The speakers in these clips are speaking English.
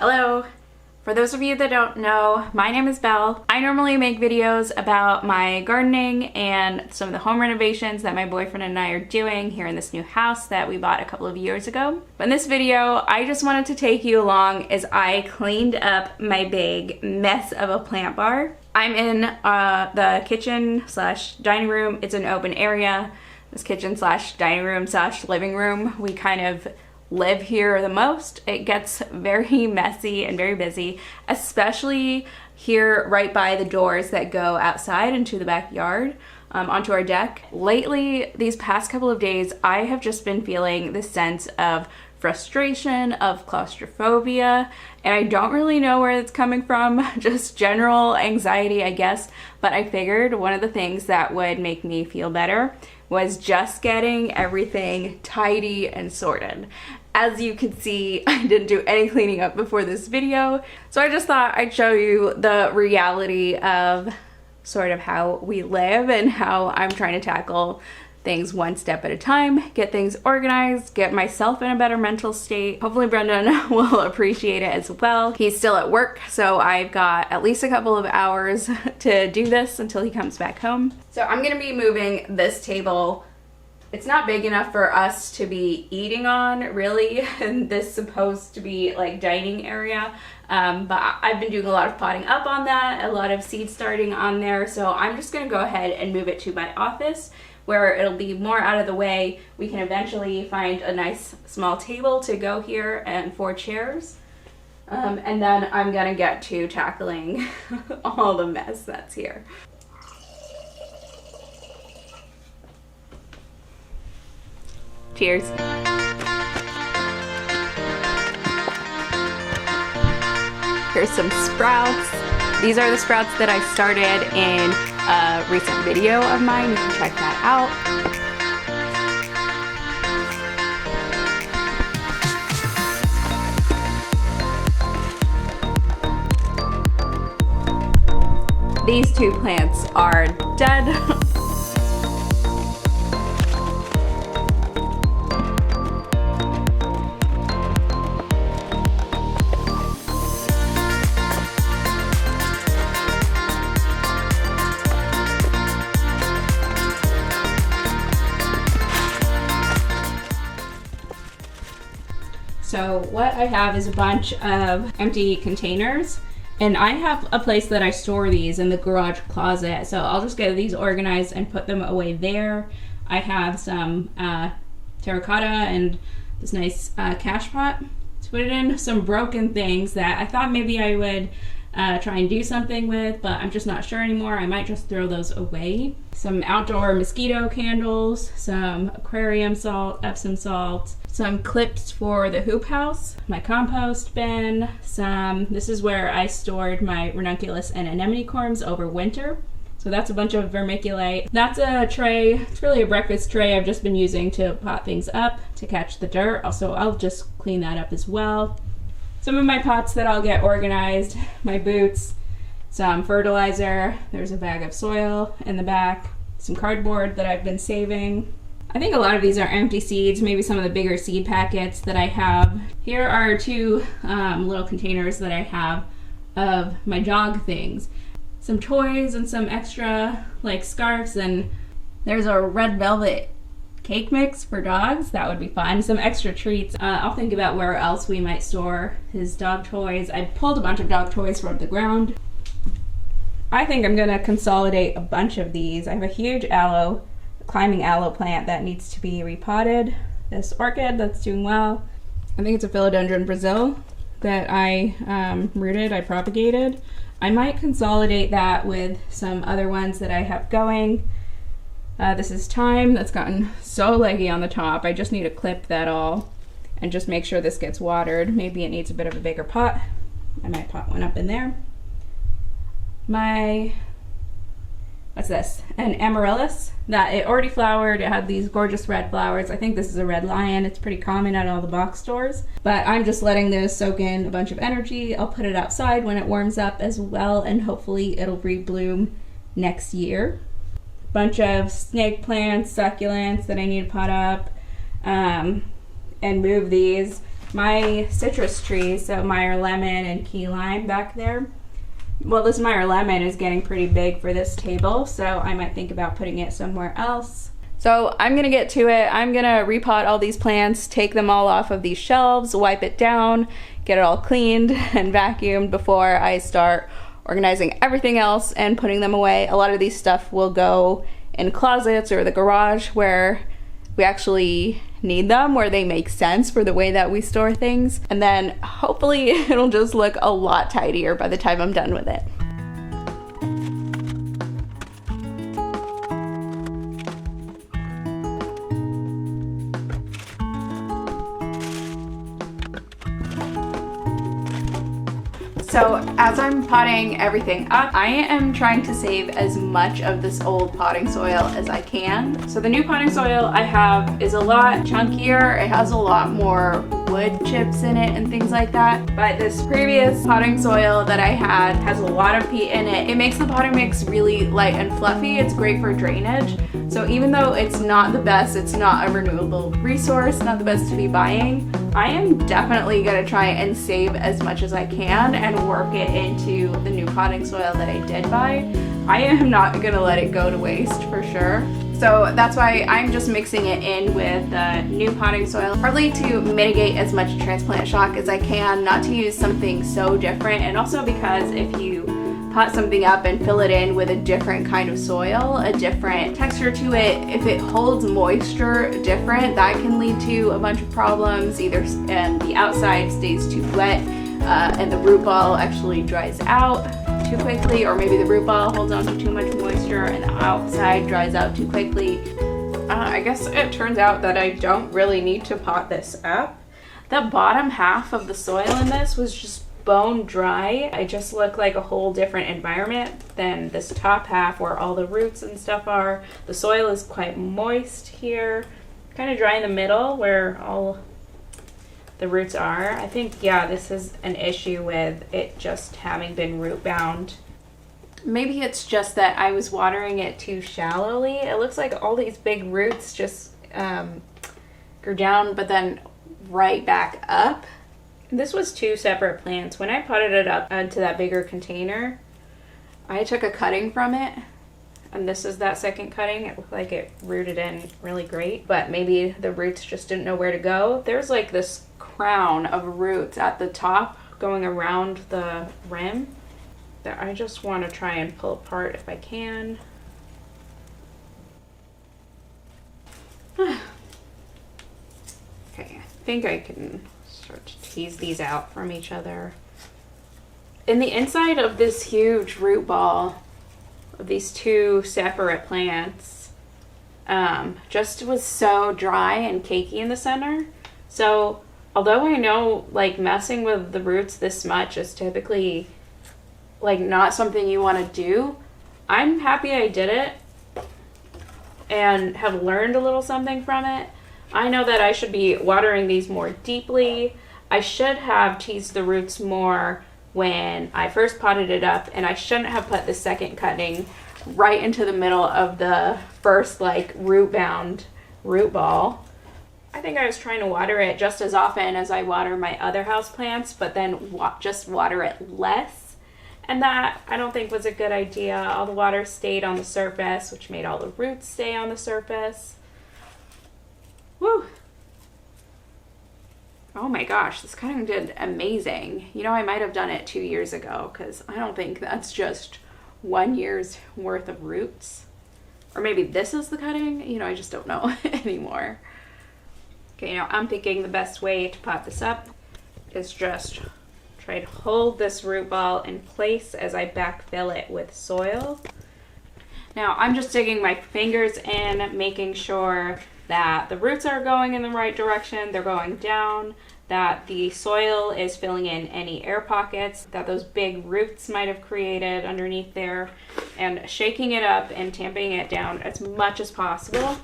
Hello! For those of you that don't know, my name is Belle. I normally make videos about my gardening and some of the home renovations that my boyfriend and I are doing here in this new house that we bought a couple of years ago. But in this video, I just wanted to take you along as I cleaned up my big mess of a plant bar. I'm in the kitchen slash dining room. It's an open area. This kitchen slash dining room slash living room. We kind of live here the most. It gets very messy and very busy, especially here right by the doors that go outside into the backyard, onto our deck. Lately, these past couple of days, I have just been feeling this sense of frustration, of claustrophobia, and I don't really know where it's coming from, just general anxiety, I guess, but I figured one of the things that would make me feel better was just getting everything tidy and sorted. As you can see, I didn't do any cleaning up before this video, so I just thought I'd show you the reality of sort of how we live and how I'm trying to tackle things one step at a time, get things organized, get myself in a better mental state. Hopefully Brendan will appreciate it as well. He's still at work, so I've got at least a couple of hours to do this until he comes back home. So I'm gonna be moving this table. It's not big enough for us to be eating on, really, and this is supposed to be like dining area, but I've been doing a lot of potting up on that, a lot of seed starting on there, so I'm just gonna go ahead and move it to my office where it'll be more out of the way. We can eventually find a nice small table to go here and 4 chairs, and then I'm gonna get to tackling all the mess that's here. Cheers. Here's some sprouts. These are the sprouts that I started in a recent video of mine. You can check that out. These 2 plants are dead. So what I have is a bunch of empty containers, and I have a place that I store these in the garage closet, so I'll just get these organized and put them away there. I have some terracotta and this nice cash pot to put it in, some broken things that I thought maybe I would try and do something with, but I'm just not sure anymore. I might just throw those away. Some outdoor mosquito candles, some aquarium salt, Epsom salt, some clips for the hoop house, my compost bin, this is where I stored my ranunculus and anemone corms over winter. So that's a bunch of vermiculite. That's a tray, it's really a breakfast tray I've just been using to pot things up to catch the dirt. Also, I'll just clean that up as well. Some of my pots that I'll get organized, my boots, some fertilizer, there's a bag of soil in the back, some cardboard that I've been saving. I think a lot of these are empty seeds, maybe some of the bigger seed packets that I have. Here are 2 little containers that I have of my dog things. Some toys and some extra like scarves, and there's a red velvet cake mix for dogs. That would be fun. Some extra treats. I'll think about where else we might store his dog toys. I pulled a bunch of dog toys from the ground. I think I'm gonna consolidate a bunch of these. I have a huge aloe, climbing aloe plant that needs to be repotted. This orchid that's doing well. I think it's a philodendron brasil that I rooted, I propagated. I might consolidate that with some other ones that I have going. This is thyme that's gotten so leggy on the top. I just need to clip that all and just make sure this gets watered. Maybe it needs a bit of a bigger pot. I might pot one up in there. What's this? An amaryllis that it already flowered. It had these gorgeous red flowers. I think this is a red lion. It's pretty common at all the box stores, but I'm just letting this soak in a bunch of energy. I'll put it outside when it warms up as well, and hopefully it'll rebloom next year. Bunch of snake plants, succulents that I need to pot up and move these. my citrus trees, so Meyer lemon and key lime back there. Well, this Meyer lemon is getting pretty big for this table, so I might think about putting it somewhere else. So I'm gonna get to it. I'm gonna repot all these plants, take them all off of these shelves, wipe it down, get it all cleaned and vacuumed before I start organizing everything else and putting them away. A lot of these stuff will go in closets or the garage where we actually need them, where they make sense for the way that we store things. And then hopefully it'll just look a lot tidier by the time I'm done with it. So as I'm potting everything up, I am trying to save as much of this old potting soil as I can. So the new potting soil I have is a lot chunkier. It has a lot more wood chips in it and things like that. But this previous potting soil that I had has a lot of peat in it. It makes the potting mix really light and fluffy. It's great for drainage. So even though it's not the best, it's not a renewable resource, not the best to be buying, I am definitely gonna try and save as much as I can and work it into the new potting soil that I did buy. I am not gonna let it go to waste for sure. So that's why I'm just mixing it in with the new potting soil, partly to mitigate as much transplant shock as I can, not to use something so different, and also because if you pot something up and fill it in with a different kind of soil, a different texture to it, if it holds moisture different, that can lead to a bunch of problems. Either the outside stays too wet and the root ball actually dries out too quickly, or maybe the root ball holds on to too much moisture and the outside dries out too quickly. I guess it turns out that I don't really need to pot this up. The bottom half of the soil in this was just bone dry. It just looked like a whole different environment than this top half where all the roots and stuff are. The soil is quite moist here, kind of dry in the middle where all the roots are. I think, yeah, this is an issue with it just having been root bound. Maybe it's just that I was watering it too shallowly. It looks like all these big roots just grew down but then right back up. This was two separate plants. When I potted it up into that bigger container, I took a cutting from it, and this is that second cutting. It looked like it rooted in really great, but maybe the roots just didn't know where to go. There's like this crown of roots at the top going around the rim that I just want to try and pull apart if I can. Okay, I think I can start to tease these out from each other. In the inside of this huge root ball of these two separate plants, just was so dry and cakey in the center. So although I know like messing with the roots this much is typically like not something you want to do, I'm happy I did it and have learned a little something from it. I know that I should be watering these more deeply. I should have teased the roots more when I first potted it up, and I shouldn't have put the second cutting right into the middle of the first like root bound root ball. I think I was trying to water it just as often as I water my other house plants, but then just water it less. And that I don't think was a good idea. All the water stayed on the surface, which made all the roots stay on the surface. Woo! Oh my gosh, this cutting did amazing. You know, I might have done it 2 years ago because I don't think that's just 1 year's worth of roots. Or maybe this is the cutting. You know, I just don't know anymore. Okay, now I'm thinking the best way to pot this up is just try to hold this root ball in place as I backfill it with soil. Now I'm just digging my fingers in, making sure that the roots are going in the right direction, they're going down, that the soil is filling in any air pockets that those big roots might have created underneath there, and shaking it up and tamping it down as much as possible.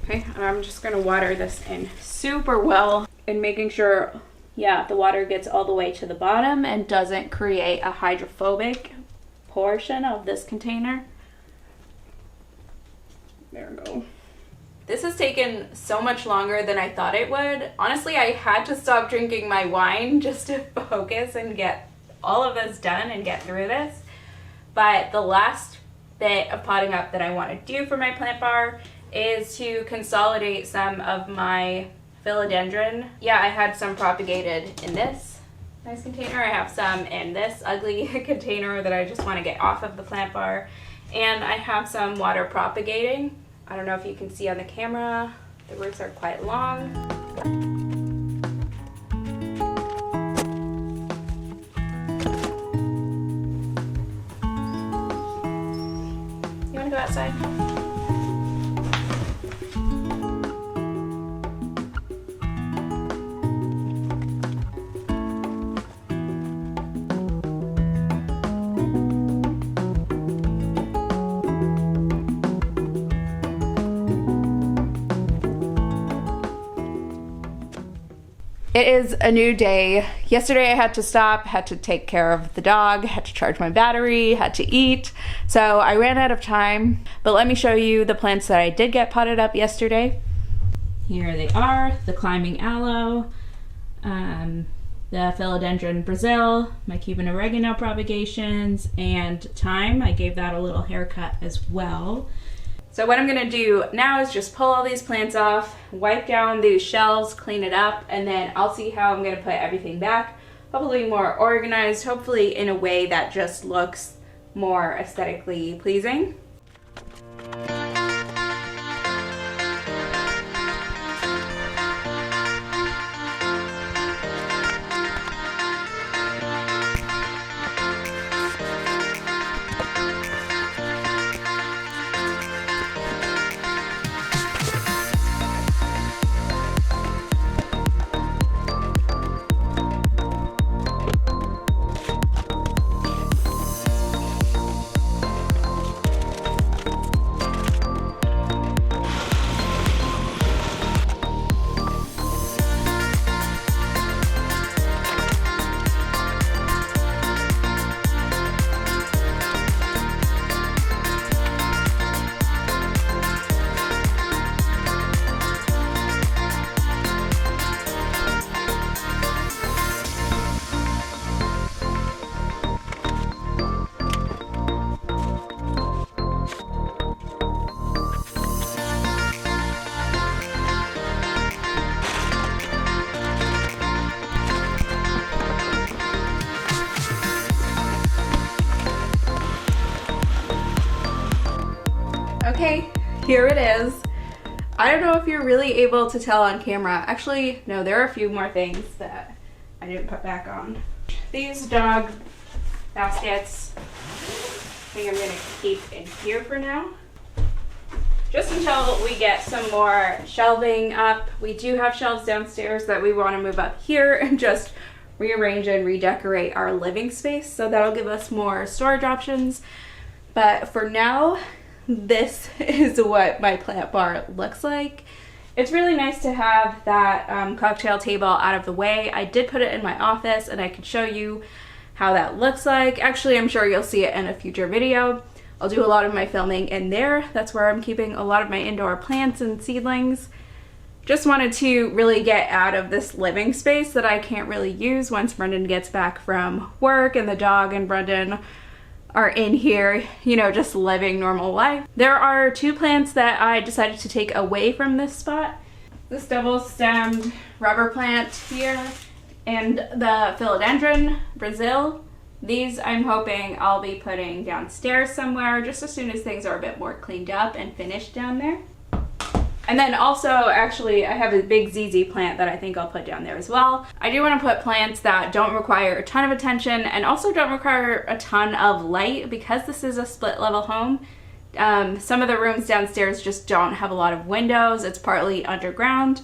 Okay, and I'm just gonna water this in super well and making sure, yeah, the water gets all the way to the bottom and doesn't create a hydrophobic portion of this container. There we go. This has taken so much longer than I thought it would. Honestly, I had to stop drinking my wine just to focus and get all of this done and get through this. But the last bit of potting up that I want to do for my plant bar is to consolidate some of my philodendron. Yeah, I had some propagated in this nice container. I have some in this ugly container that I just want to get off of the plant bar. And I have some water propagating. I don't know if you can see on the camera, the roots are quite long. You wanna go outside? It is a new day. Yesterday I had to stop, had to take care of the dog, had to charge my battery, had to eat. So I ran out of time, but let me show you the plants that I did get potted up yesterday. Here they are, the climbing aloe, the philodendron brasil, my Cuban oregano propagations, and thyme. I gave that a little haircut as well. So what I'm gonna do now is just pull all these plants off, wipe down these shelves, clean it up, and then I'll see how I'm gonna put everything back. Hopefully more organized, hopefully in a way that just looks more aesthetically pleasing. Okay, here it is. I don't know if you're really able to tell on camera. Actually, no, there are a few more things that I didn't put back on. These dog baskets, I think I'm gonna keep in here for now. Just until we get some more shelving up. We do have shelves downstairs that we wanna move up here and just rearrange and redecorate our living space. So that'll give us more storage options. But for now, this is what my plant bar looks like. It's really nice to have that cocktail table out of the way. I did put it in my office and I can show you how that looks like. Actually, I'm sure you'll see it in a future video. I'll do a lot of my filming in there. That's where I'm keeping a lot of my indoor plants and seedlings. Just wanted to really get out of this living space that I can't really use once Brendan gets back from work and the dog and Brendan are in here, you know, just living normal life. There are two plants that I decided to take away from this spot. This double-stemmed rubber plant here and the philodendron brasil. These I'm hoping I'll be putting downstairs somewhere just as soon as things are a bit more cleaned up and finished down there. And then also, actually, I have a big ZZ plant that I think I'll put down there as well. I do want to put plants that don't require a ton of attention and also don't require a ton of light because this is a split level home. Some of the rooms downstairs just don't have a lot of windows. It's partly underground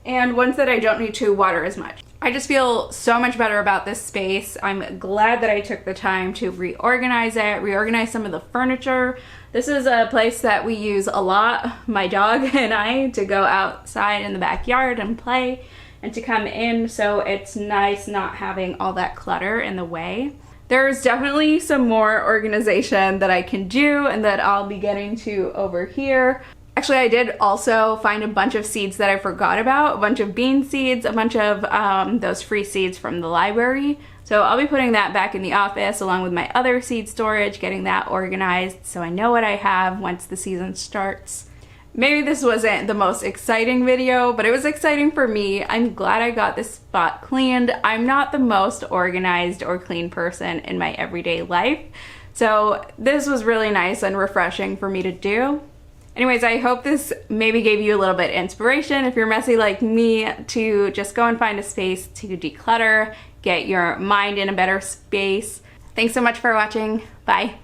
and ones that I don't need to water as much. I just feel so much better about this space. I'm glad that I took the time to reorganize it, reorganize some of the furniture. This is a place that we use a lot, my dog and I, to go outside in the backyard and play and to come in, so it's nice not having all that clutter in the way. There's definitely some more organization that I can do and that I'll be getting to over here. Actually, I did also find a bunch of seeds that I forgot about, a bunch of bean seeds, a bunch of those free seeds from the library. So I'll be putting that back in the office along with my other seed storage, getting that organized so I know what I have once the season starts. Maybe this wasn't the most exciting video, but it was exciting for me. I'm glad I got this spot cleaned. I'm not the most organized or clean person in my everyday life, so this was really nice and refreshing for me to do. Anyways, I hope this maybe gave you a little bit of inspiration if you're messy like me to just go and find a space to declutter, get your mind in a better space. Thanks so much for watching. Bye.